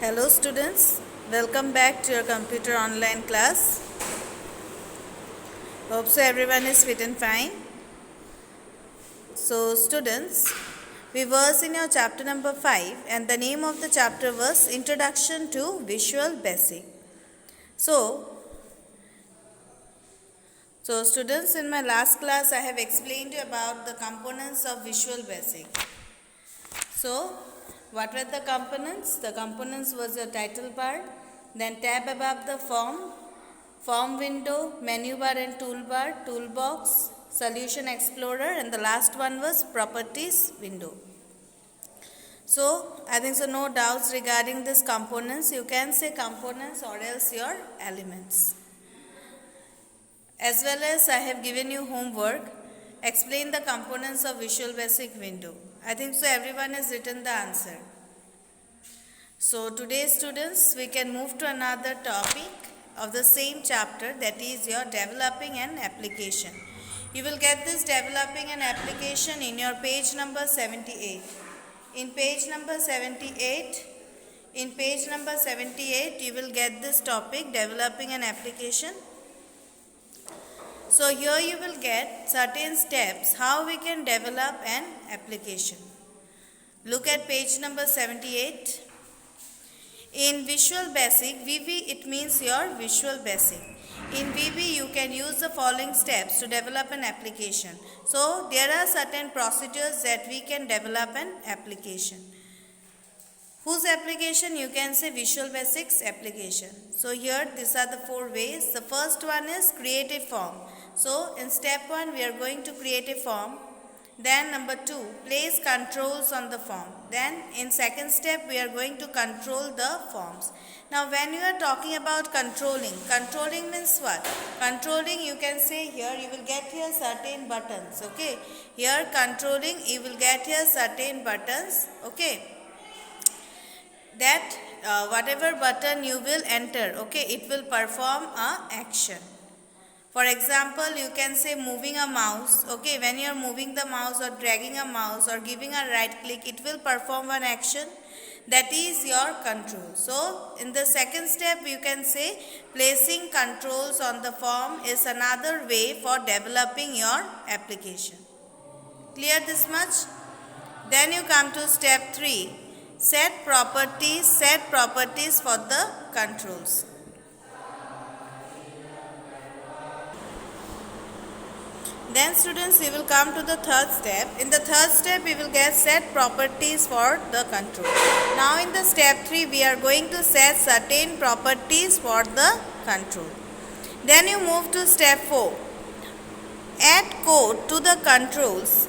Hello students, welcome back to your computer online class. Hope so everyone is fit and fine. So students, we was in your chapter number 5 and the name of the chapter was Introduction to Visual Basic. So students, in my last class I have explained you about the components of Visual Basic. So what were the components? The components was your title bar, then tab above the form window, menu bar and toolbar, toolbox, solution explorer, and the last one was properties window. So I think so no doubts regarding these components. You can say components or else your elements. As well as I have given you homework, explain the components of Visual Basic window. I think so everyone has written the answer. So today students, we can move to another topic of the same chapter, that is your developing an application. You will get this developing an application in your page number 78. In page number 78, you will get this topic, developing an application. So here you will get certain steps how we can develop an application. Look at page number 78. In Visual Basic, VB it means your Visual Basic. In VB you can use the following steps to develop an application. So there are certain procedures that we can develop an application. Whose application? You can say Visual Basics application. So here these are the 4 ways. The first one is create a form. So in step 1 we are going to create a form. Then number 2, place controls on the form. Then in second step we are going to control the forms. Now when you are talking about controlling means what? Controlling, you can say here you will get here certain buttons. Okay. Here controlling, you will get here certain buttons. Okay. That whatever button you will enter, okay, it will perform a action. For example, you can say moving a mouse. Okay, when you are moving the mouse or dragging a mouse or giving a right click, it will perform one action. That is your control. So in the second step, you can say placing controls on the form is another way for developing your application. Clear this much? Then you come to step 3. Set properties for the controls. Then students, we will come to the third step. In the third step, we will get set properties for the control. Now in the step 3, we are going to set certain properties for the control. Then you move to step 4. Add code to the controls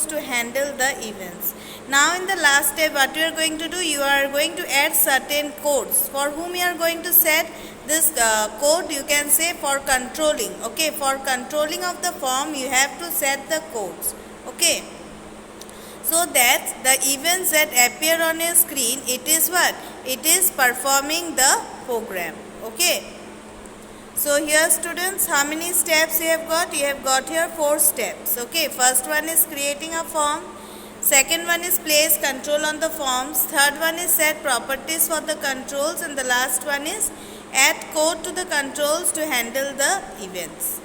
to handle the events. Now in the last step, what you are going to do, you are going to add certain codes. For whom you are going to set this code, you can say for controlling. Okay, for controlling of the form, you have to set the codes. Okay, so that the events that appear on your screen, it is what? It is performing the program. Okay. So here students, how many steps you have got? You have got here 4 steps. Okay, first one is creating a form. Second one is place control on the forms. Third one is set properties for the controls. And the last one is add code to the controls to handle the events.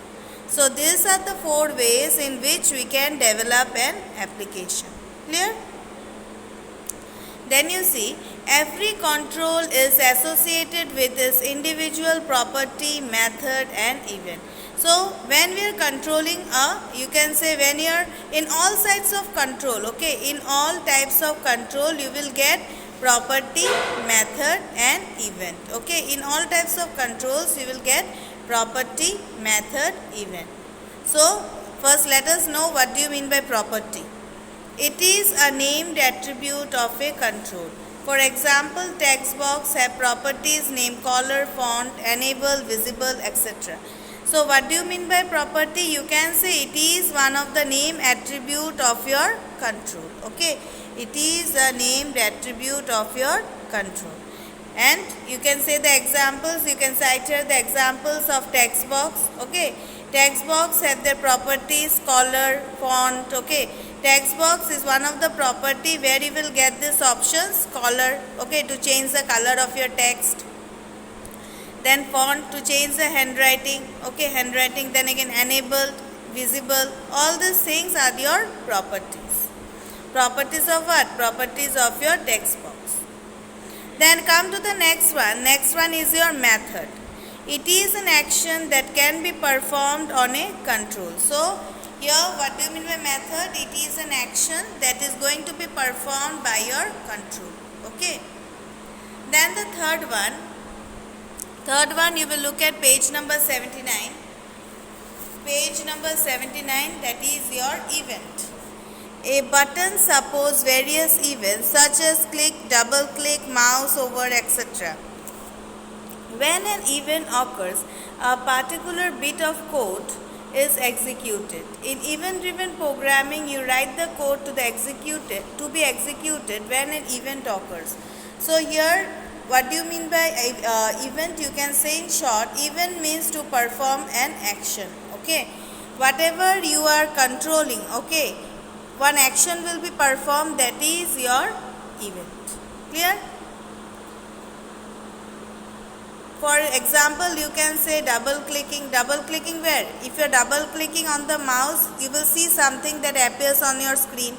So these are the 4 ways in which we can develop an application. Clear? Then you see, every control is associated with its individual property, method and event. So when we are controlling you can say when you are in all sides of control, okay, in all types of control you will get property, method and event. Okay, in all types of controls you will get property, method, event. So first let us know what do you mean by property. It is a named attribute of a control. For example, text box have properties name, color, font, enable, visible, etc. So what do you mean by property? You can say it is one of the name attribute of your control. Okay, it is a named attribute of your control. And you can say the examples, you can cite here the examples of text box. Okay, text box have their properties color, font. Okay, Text box is one of the property where you will get this options, color, okay, to change the color of your text. Then font to change the handwriting, okay, handwriting, then again enabled, visible, all these things are your properties. Properties of what? Properties of your text box. Then come to the next one. Next one is your method. It is an action that can be performed on a control. So here what do you mean by method? It is an action that is going to be performed by your control. Okay. Then the third one you will look at page number 79. Page number 79, that is your event. A button supports various events such as click, double click, mouse over, etc. When an event occurs, a particular bit of code is executed. In event-driven programming, you write the code to be executed when an event occurs. So here, what do you mean by event? You can say in short, event means to perform an action. Okay, whatever you are controlling, okay, one action will be performed, that is your event. Clear? For example, you can say double clicking where? If you are double clicking on the mouse, you will see something that appears on your screen.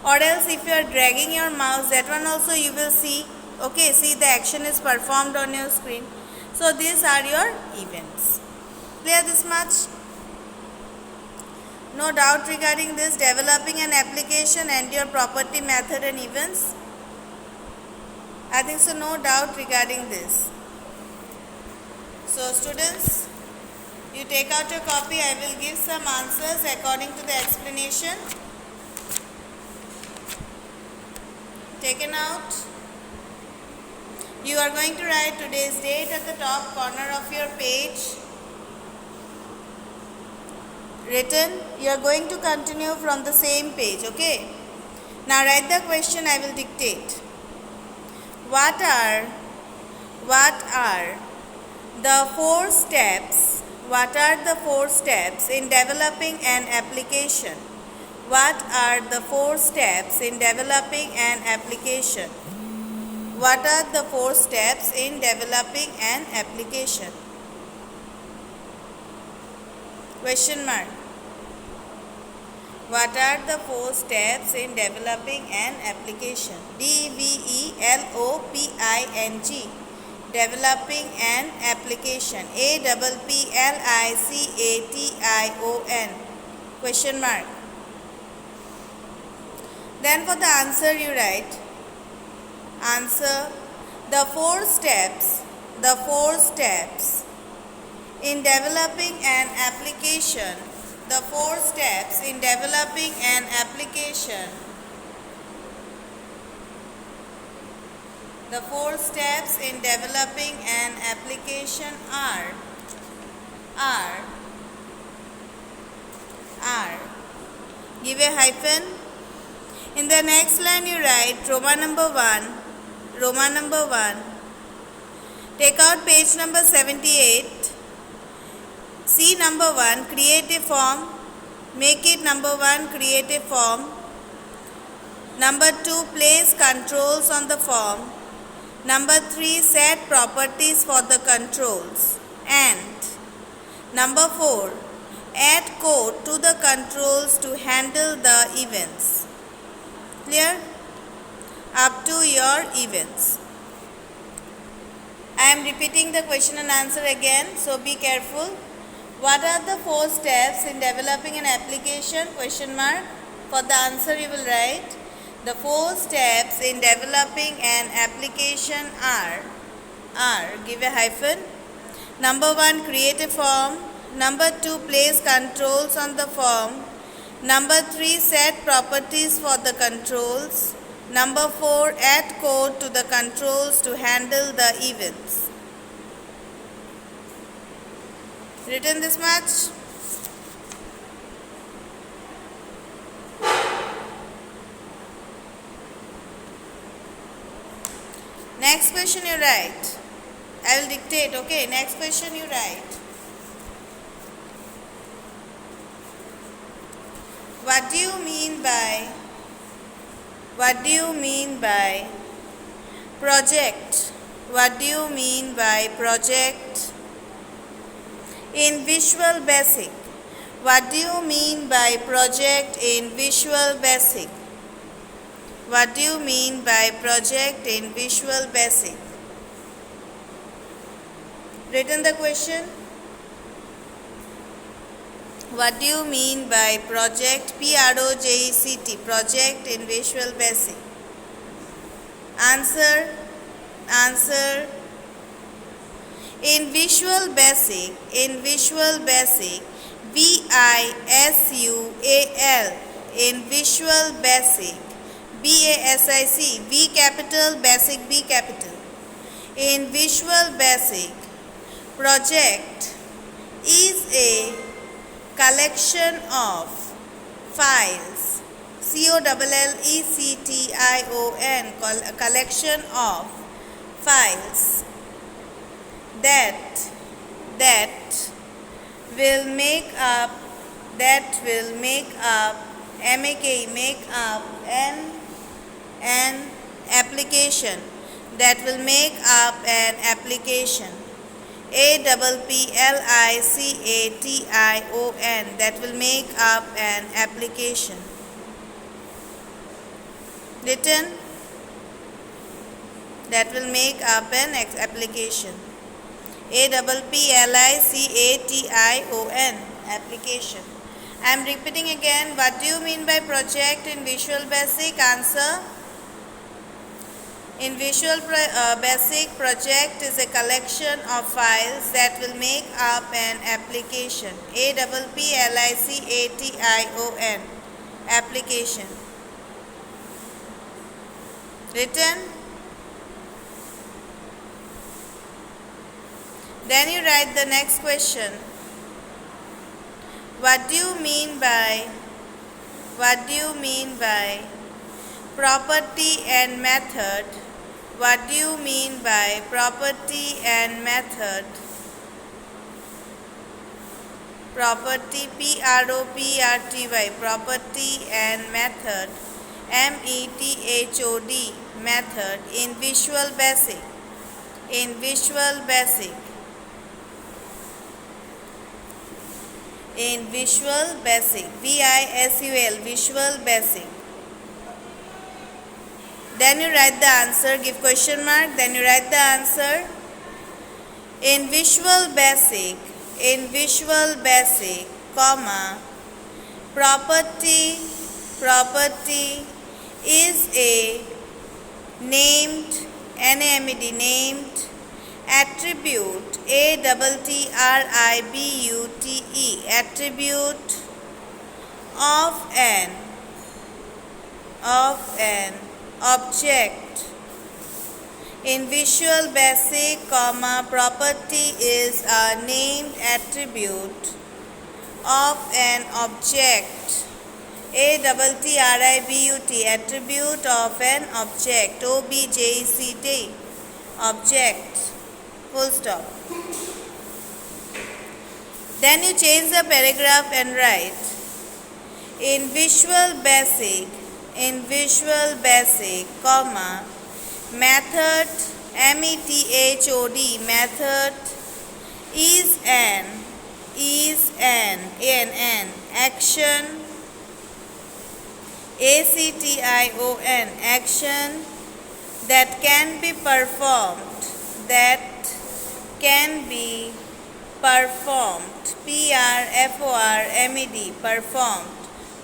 Or else if you are dragging your mouse, that one also you will see. Okay, see the action is performed on your screen. So these are your events. Clear this much? No doubt regarding this, developing an application and your property, method and events? I think so, no doubt regarding this. So students, you take out your copy. I will give some answers according to the explanation. Taken out. You are going to write today's date at the top corner of your page. Written. You are going to continue from the same page. Okay. Now write the question. I will dictate. What are the 4 steps? What are the 4 steps in developing an application? What are the 4 steps in developing an application? What are the 4 steps in developing an application? Question mark. What are the 4 steps in developing an application? DEVELOPING. Developing an application. APPLICATION. Question mark. Then for the answer you write. Answer. The 4 steps in developing an application. The 4 steps in developing an application. The 4 steps in developing an application are. Give a hyphen. In the next line you write Roman number 1. Take out page number 78. See number 1, create a form. Make it number 1, create a form. Number 2, place controls on the form. Number 3, set properties for the controls. And number 4, add code to the controls to handle the events. Clear? Up to your events. I am repeating the question and answer again, so be careful. What are the 4 steps in developing an application? Question mark. For the answer you will write. The 4 steps in developing an application are. Give a hyphen. Number 1, create a form. Number 2, place controls on the form. Number 3, set properties for the controls. Number 4, add code to the controls to handle the events. Written this much? Next question you write. I will dictate, okay? Next question you write. what do you mean by project? What do you mean by project? In Visual Basic, what do you mean by project in Visual Basic? What do you mean by project in Visual Basic? Written the question. What do you mean by project? Project, project in Visual Basic. Answer. In Visual Basic, VISUAL, in Visual Basic, BASIC, V capital, basic, B capital. In Visual Basic, project is a collection of files, COLLECTION, collection of files that will make up an application, that will make up an application, APPLICATION, that will make up an application. Written. That will make up an application. APPLICATION, application. I am repeating again. What do you mean by project in Visual Basic? Answer. In Visual Basic, project is a collection of files that will make up an application. APPLICATION, application. Written. Then you write the next question. What do you mean by property and method? What do you mean by property and method? Property, PROPERTY, property and method, METHOD, method in Visual Basic. In Visual Basic. In Visual Basic, VISUAL, Visual Basic. Then you write the answer, give question mark, then you write the answer. In Visual Basic, comma, property is a named, NAMED, named attribute, ATTRIBUTE, attribute of an object. In Visual Basic, comma, property is a named attribute of an object, ATTRIBUTE, attribute of an object, OBJECT, object, full stop. Then you change the paragraph and write, in Visual Basic, comma, method, METHOD, method is an action, ACTION, action that can be performed, PRFORMED, performed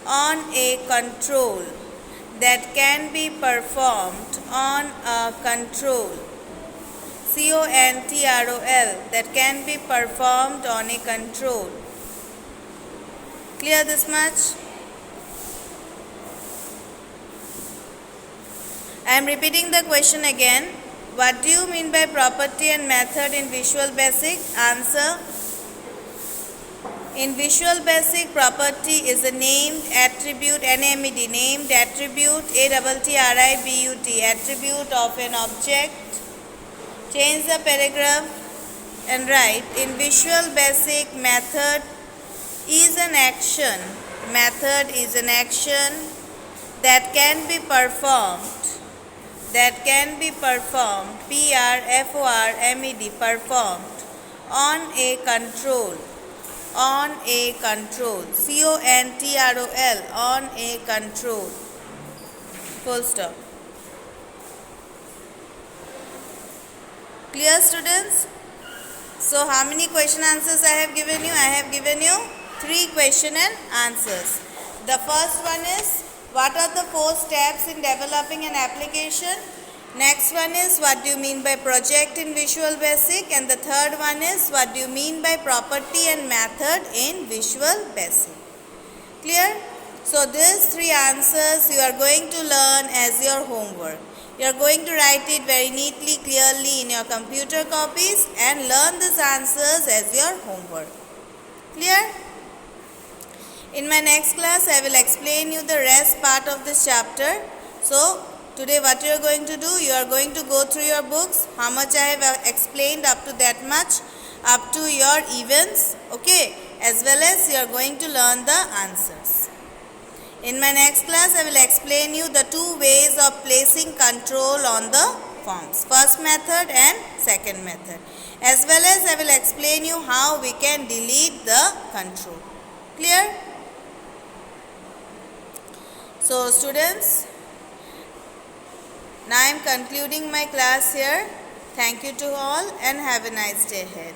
on a control, that can be performed on a control, CONTROL, that can be performed on a control. Clear this much? I am repeating the question again. What do you mean by property and method in Visual Basic? Answer. In Visual Basic, property is a named attribute, NAMED, named attribute, ATTRIBUTE, attribute of an object. Change the paragraph and write, in Visual Basic, method is an action Method is an action that can be performed. P-R-F-O-R-M-E-D, performed on a control. C-O-N-T-R-O-L, on a control. Full stop. Clear, students? So how many question answers I have given you? I have given you 3 question and answers. The first one is, what are the 4 steps in developing an application? Next one is, what do you mean by project in Visual Basic? And the third one is, what do you mean by property and method in Visual Basic? Clear? So these 3 answers you are going to learn as your homework. You are going to write it very neatly, clearly in your computer copies and learn these answers as your homework. Clear? In my next class, I will explain you the rest part of this chapter. So, today what you are going to do, you are going to go through your books, how much I have explained up to that much, up to your events, okay, as well as you are going to learn the answers. In my next class, I will explain you the 2 ways of placing control on the forms, first method and second method, as well as I will explain you how we can delete the control. Clear? So students, now I am concluding my class here. Thank you to all and have a nice day ahead.